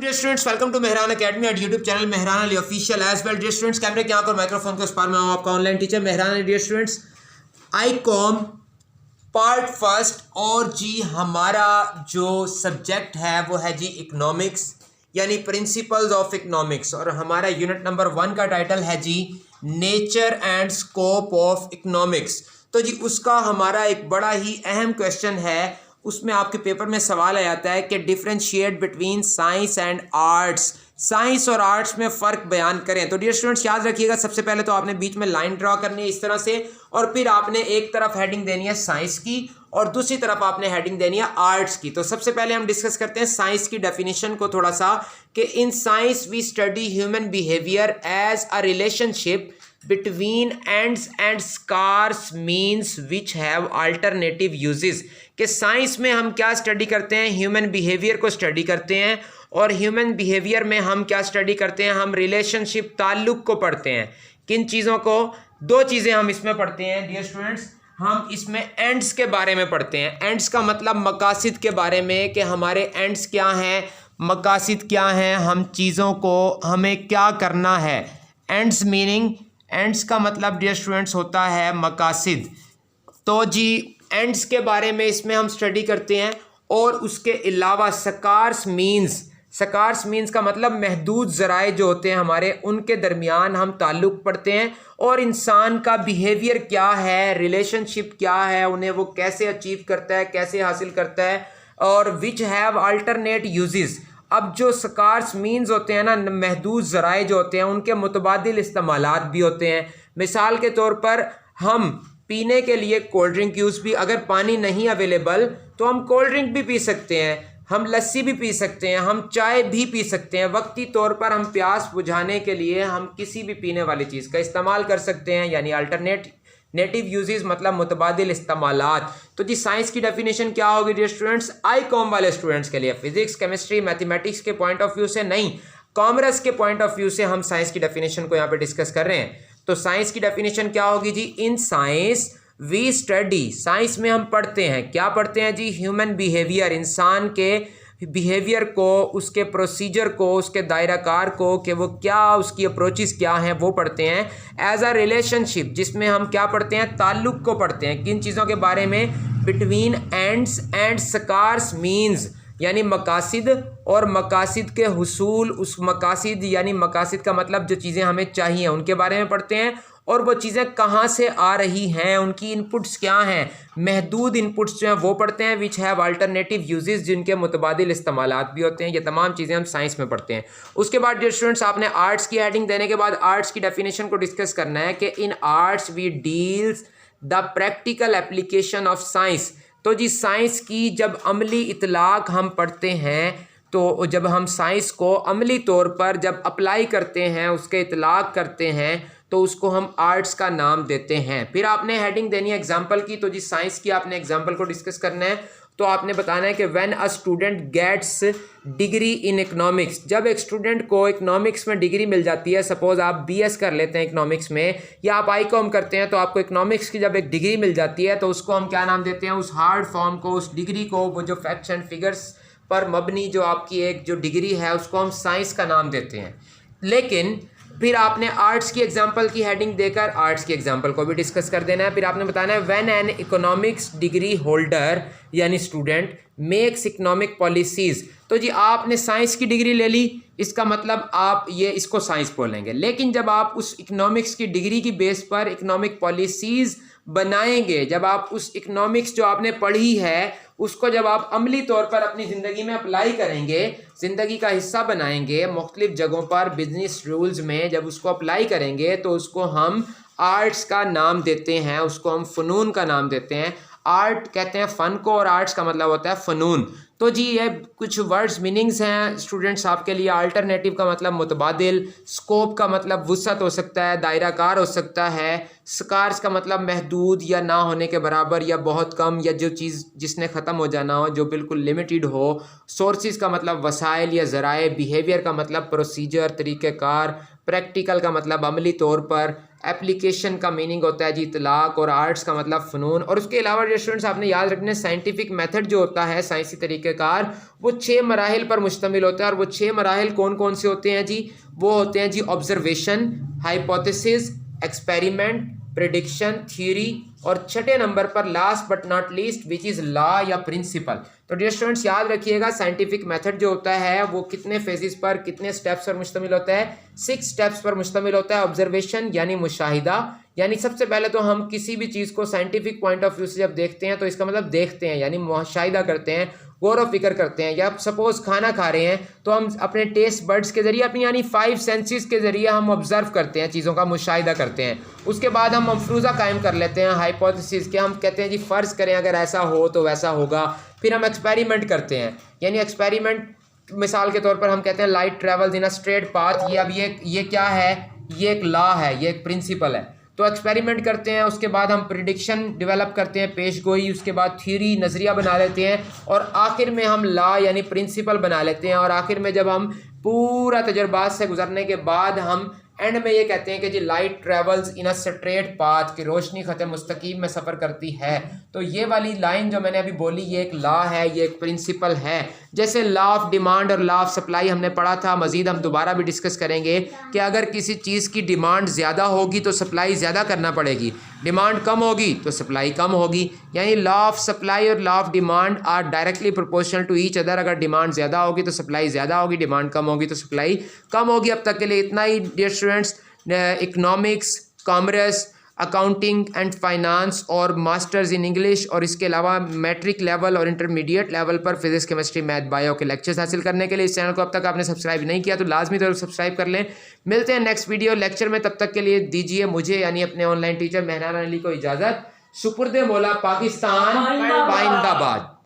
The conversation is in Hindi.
Dear students, welcome to Mehran academy at YouTube channel Mehran Ali official as well. Dear students, कैमरे की आंख और माइक्रोफोन के उस पार में हूं आपका online teacher Mehran Ali. Dear students, ICom part first और जी हमारा जो सब्जेक्ट है वो है जी इकोनॉमिक्स यानी प्रिंसिपल्स ऑफ इकोनॉमिक्स, और हमारा यूनिट नंबर 1 का टाइटल है जी nature and scope of economics. तो जी उसका हमारा एक बड़ा ही अहम क्वेश्चन है, उसमें आपके पेपर में सवाल आ जाता है कि differentiate between science and arts, science और आर्ट्स में फ़र्क बयान करें। तो डियर स्टूडेंट्स याद रखिएगा, सबसे पहले तो आपने बीच में लाइन ड्रा करनी है इस तरह से, और फिर आपने एक तरफ हेडिंग देनी है साइंस की और दूसरी तरफ आपने हेडिंग देनी है आर्ट्स की। तो सबसे पहले हम डिस्कस करते हैं साइंस की डेफिनेशन को थोड़ा सा, कि in science we study human behaviour as a relationship between ends and scarce means which have alternative uses. कि साइंस में हम क्या स्टडी करते हैं, ह्यूमन बिहेवियर को स्टडी करते हैं, और ह्यूमन बिहेवियर में हम क्या स्टडी करते हैं, हम रिलेशनशिप ताल्लुक को पढ़ते हैं। किन चीज़ों को? दो चीज़ें हम इसमें पढ़ते हैं डियर स्टूडेंट्स। हम इसमें एंड्स के बारे में पढ़ते हैं। एंड्स का मतलब मकासिद के बारे में, कि हमारे एंड्स क्या हैं, मकासिद क्या हैं, हम चीज़ों को हमें क्या करना है। एंड्स मीनिंग, एंड्स का मतलब डियर स्टूडेंट्स होता है मकासिद। तो जी एंड्स के बारे में इसमें हम स्टडी करते हैं। और उसके अलावा सकार्स मीन्स का मतलब महदूद ज़राए जो होते हैं हमारे, उनके दरमियान हम ताल्लुक़ पढ़ते हैं, और इंसान का बिहेवियर क्या है, रिलेशनशिप क्या है, उन्हें वो कैसे अचीव करता है, कैसे हासिल करता है, और विच हैव अल्टरनेट यूजेस। अब जो सकार्स मीन्स होते हैं ना, महदूद ज़राए जो होते हैं, उनके मुतबादिल इस्तेमालात भी होते हैं। मिसाल के तौर पर हम पीने के लिए कोल्ड ड्रिंक यूज़ भी, अगर पानी नहीं अवेलेबल तो हम कोल्ड ड्रिंक भी पी सकते हैं, हम लस्सी भी पी सकते हैं, हम चाय भी पी सकते हैं। वक्ती तौर पर हम प्यास बुझाने के लिए हम किसी भी पीने वाली चीज़ का इस्तेमाल कर सकते हैं, यानी नेटिव यूजेस मतलब मुतबादिल इस्तेमालात। तो जी साइंस की डेफिनेशन क्या होगी डियर स्टूडेंट्स, आई.कॉम वाले स्टूडेंट्स के लिए, फिजिक्स केमिस्ट्री मैथमेटिक्स के पॉइंट ऑफ व्यू से नहीं, कॉमर्स के पॉइंट ऑफ व्यू से हम साइंस की डेफिनेशन को यहाँ पे डिस्कस कर रहे हैं। तो साइंस की डेफिनेशन क्या होगी जी, in science we study, science में हम पढ़ते हैं, क्या पढ़ते हैं जी, ह्यूमन बिहेवियर, इंसान के बिहेवियर को, उसके प्रोसीजर को, उसके दायराकार को, कि वो क्या, उसकी अप्रोचेस क्या हैं, वो पढ़ते हैं। एज अ रिलेशनशिप, जिसमें हम क्या पढ़ते हैं, ताल्लुक़ को पढ़ते हैं। किन चीज़ों के बारे में? Between ends and scarce means, यानी मकासिद और मकासिद के हुसूल, उस मकासिद यानी मकासिद का मतलब जो चीज़ें हमें चाहिए उनके बारे में पढ़ते हैं, और वो चीज़ें कहाँ से आ रही हैं, उनकी इनपुट्स क्या हैं, महदूद इनपुट्स जो हैं वो पढ़ते हैं। विच हैव अल्टरनेटिव यूजेस, जिनके मुतबादिल इस्तेमालात भी होते हैं। ये तमाम चीज़ें हम साइंस में पढ़ते हैं। उसके बाद डियर स्टूडेंट्स, आपने आर्ट्स की हेडिंग देने के बाद आर्ट्स की डेफिनेशन को डिस्कस करना है, कि in arts we deals the practical application of science. तो जी साइंस की जब अमली इतलाक़ हम पढ़ते हैं, तो जब हम साइंस को अमली तौर पर जब अप्लाई करते हैं, उसके इतलाक़ करते हैं, तो उसको हम आर्ट्स का नाम देते हैं। फिर आपने हेडिंग देनी है एग्जाम्पल की। तो जी साइंस की आपने एग्जाम्पल को डिस्कस करना है। तो आपने बताना है कि when a student gets degree in economics, जब एक स्टूडेंट को इकोनॉमिक्स में डिग्री मिल जाती है, सपोज आप बीएस कर लेते हैं इकोनॉमिक्स में, या आप आईकॉम करते हैं, तो आपको इकोनॉमिक्स की जब एक डिग्री मिल जाती है, तो उसको हम क्या नाम देते हैं, उस हार्ड फॉर्म को, उस डिग्री को, वो जो फैक्ट्स एंड फिगर्स पर मबनी जो आपकी एक जो डिग्री है, उसको हम साइंस का नाम देते हैं। लेकिन फिर आपने आर्ट्स की एग्जाम्पल की हेडिंग देकर आर्ट्स की एग्जाम्पल को भी डिस्कस कर देना है। फिर आपने बताना है when an economics degree holder यानी स्टूडेंट मेक्स इकोनॉमिक पॉलिसीज़। तो जी आपने साइंस की डिग्री ले ली, इसका मतलब आप ये इसको साइंस बोलेंगे। लेकिन जब आप उस इकोनॉमिक्स की डिग्री की बेस पर इकोनॉमिक पॉलिसीज़ बनाएंगे, जब आप उस इकोनॉमिक्स जो आपने पढ़ी है उसको जब आप अमली तौर पर अपनी ज़िंदगी में अप्लाई करेंगे, ज़िंदगी का हिस्सा बनाएंगे, मुख्तलिफ जगहों पर बिजनेस रूल्स में जब उसको अप्लाई करेंगे, तो उसको हम आर्ट्स का नाम देते हैं, उसको हम फ़नून का नाम देते हैं। आर्ट कहते हैं फ़न को, और आर्ट्स का मतलब होता है फ़नून। तो जी ये कुछ वर्ड्स मीनिंग्स हैं स्टूडेंट्स आपके लिए। अल्टरनेटिव का मतलब मुतबादिल, स्कोप का मतलब वुसअत हो सकता है, दायराकार हो सकता है, स्कार्स का मतलब महदूद या ना होने के बराबर या बहुत कम, या जो चीज़ जिसने ख़त्म हो जाना हो, जो बिल्कुल लिमिटेड हो। सोर्सेज का मतलब वसाइल या ज़राए, बिहेवियर का मतलब प्रोसीजर, तरीक़ेकार, प्रैक्टिकल का मतलब अमली तौर पर, एप्लीकेशन का मीनिंग होता है जी इतलाक, और आर्ट्स का मतलब फ़नून। और उसके अलावा स्टूडेंट्स आपने याद रखना है साइंटिफिक मेथड जो होता है, साइंसी तरीक़ेकार, वो 6 मराहिल पर मुश्तमिल होता है। और वो 6 मराहिल कौन कौन से होते हैं जी? वो होते हैं जी observation, hypothesis, experiment, prediction, theory, और छठे नंबर पर last but not least which is law या प्रिंसिपल। तो डियर स्टूडेंट्स याद रखिएगा साइंटिफिक मेथड जो होता है वो कितने फेजेस पर, कितने स्टेप्स पर मुश्तमिल होता है? 6 स्टेप्स पर मुश्तमिल होता है। ऑब्जर्वेशन यानी मुशाहिदा, यानी सबसे पहले तो हम किसी भी चीज़ को साइंटिफिक पॉइंट ऑफ व्यू से जब देखते हैं तो इसका मतलब देखते हैं यानी मुशाहिदा करते हैं, गौर व फिक्र करते हैं। या सपोज खाना खा रहे हैं तो हम अपने टेस्ट बर्ड्स के जरिए, अपनी यानी 5 सेंसेस के जरिए हम ऑब्जर्व करते हैं, चीज़ों का मुशाहिदा करते हैं। उसके बाद हम मफरूज़ा कायम कर लेते हैं, हाइपोथेसिस के, हम कहते हैं जी फ़र्ज़ करें अगर ऐसा हो तो वैसा होगा। फिर हम एक्सपेरिमेंट करते हैं, यानी एक्सपेरिमेंट मिसाल के तौर पर हम कहते हैं light travels in a straight path. ये अब ये क्या है? ये एक लॉ है, ये एक प्रिंसिपल है। तो एक्सपेरिमेंट करते हैं, उसके बाद हम प्रिडिक्शन डेवलप करते हैं, पेश गोई, उसके बाद थ्योरी, नज़रिया बना लेते हैं, और आखिर में हम लॉ यानी प्रिंसिपल बना लेते हैं। और आखिर में जब हम पूरा तजर्बात से गुजरने के बाद हम एंड में ये कहते हैं कि जी light travels in a straight path, की रोशनी ख़त मुस्तकीम में सफ़र करती है। तो ये वाली लाइन जो मैंने अभी बोली ये एक लॉ है, ये एक प्रिंसिपल है। जैसे लॉ ऑफ डिमांड और लॉ ऑफ सप्लाई हमने पढ़ा था, मज़ीद हम दोबारा भी डिस्कस करेंगे कि अगर किसी चीज़ की डिमांड ज़्यादा होगी तो सप्लाई ज़्यादा करना पड़ेगी, डिमांड कम होगी तो सप्लाई कम होगी। यानी लॉ ऑफ सप्लाई और law of demand are directly proportional to each other. अगर डिमांड ज़्यादा होगी तो सप्लाई ज़्यादा होगी, डिमांड कम होगी तो सप्लाई कम होगी। अब तक के लिए इतना ही dear students. Economics, commerce, accounting and finance और मास्टर्स इन इंग्लिश, और इसके अलावा मैट्रिक लेवल और इंटरमीडिएट लेवल पर फिजिक्स, केमिस्ट्री, मैथ, बायो के लेक्चर्स हासिल करने के लिए इस चैनल को अब तक आपने सब्सक्राइब नहीं किया तो लाजमी तौर पर सब्सक्राइब कर लें। मिलते हैं नेक्स्ट वीडियो लेक्चर में, तब तक के लिए दीजिए मुझे यानी अपने ऑनलाइन टीचर मेहरान अली को इजाज़त। शुक्र दे मौला पाकिस्तान, पाइंदाबाद।